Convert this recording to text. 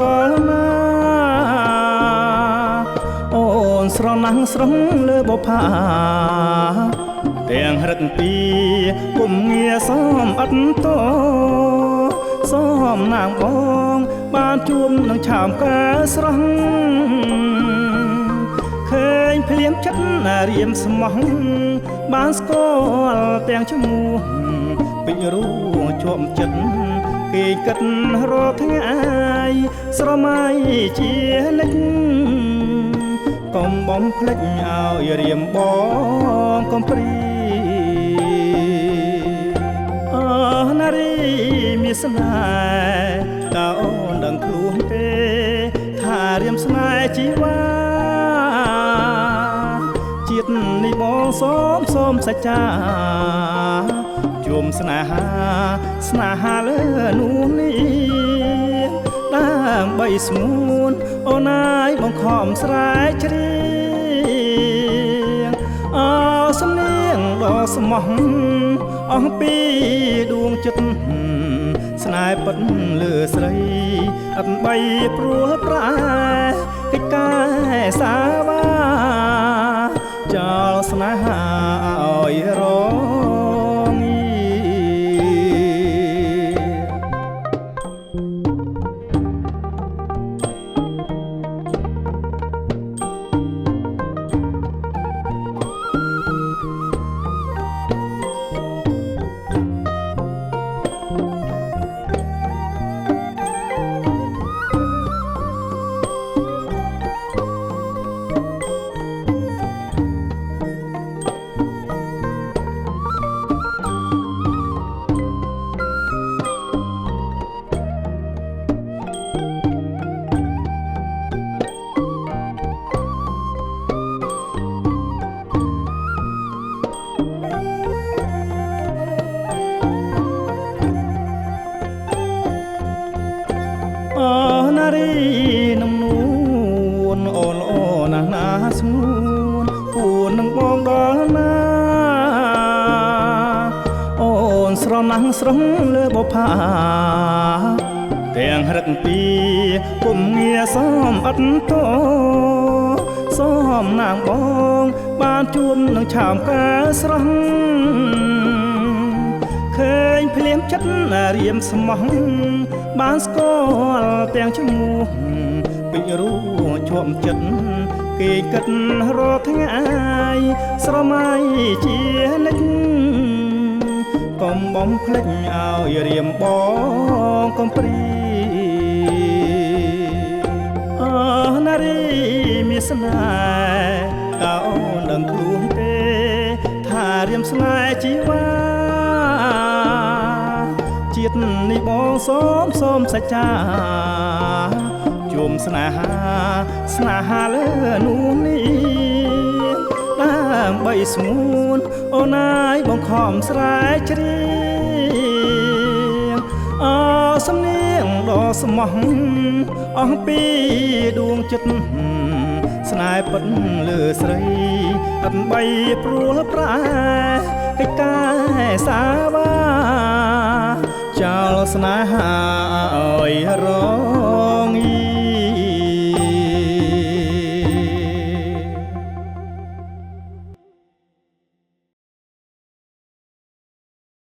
ដល់ណាអូនស្រណំស្រងលើបុផាទាំងរឹកពីគុំងារសមអត់តសមនាងបងបានជួបនឹងឆោមកើស្រស់ឃើញភ្លៀមចិត្តរៀមស្មោះបានស្គាល់ទាំងឈ្មោះពេញរូជាប់ចិត្តគេគិតរាល់ថ្ងៃស្រមៃជានិច្ចកុំបំភ្លេចឲ្យរៀមបងកុំព្រីអើនារីមានស្នេហ៍តើអូនដឹងខ្លួនទេថារៀមស្នេហ៍ជីវ៉ាជាតិនេះបងសូមសច្ចាជុំស្នេហាលើនោះនេះដើម្បីស្ងួនអូនអាយបង្ខំស្រែកច្រៀងអោសំនៀងដ៏ស្មោះអស់ពីដួងចិត្តស្នេហ៍ពិតលើស្រីអត់បីព្រួលប្រែកិច្ចការសាវាចោលស្នេហាឲ្យរងនារីនំនួនអូនអូនណាស្ងួនគួរនឹងបងដល់ណាអូនស្រណំស្រងលើបុផាទាំងរឹកពីគុំងារសមអត់តសមនាងបងបានជួបនឹងឆោមកើស្រស់ឃើញភ្លៀមចិត្តរៀមស្មោះបានស្គាល់ទាំងឈ្មោះពេញរូជាប់ចិត្តគេគិតរាល់ថ្ងៃស្រមៃជានិច្ចកុំបំភ្លេចឲ្យរៀមបងកុំព្រីអើនារីមានស្នេហ៍តើអូនដឹងខ្លួនទេថារៀមស្នេហ៍ជីវ៉ាជាតិនេះបងសូមសច្ចាជុំស្នេហាលើនោះនេះដើម្បីស្ងួនអូនអាយបង្ខំស្រែកច្រៀងអោសំនៀងដ៏ស្មោះអស់ពីដួងចិត្តស្នេហ៍ពិតលើស្រីអត់បីព្រួលប្រែកិច្ចការសាវាចោលស្នេហាឲ្យរង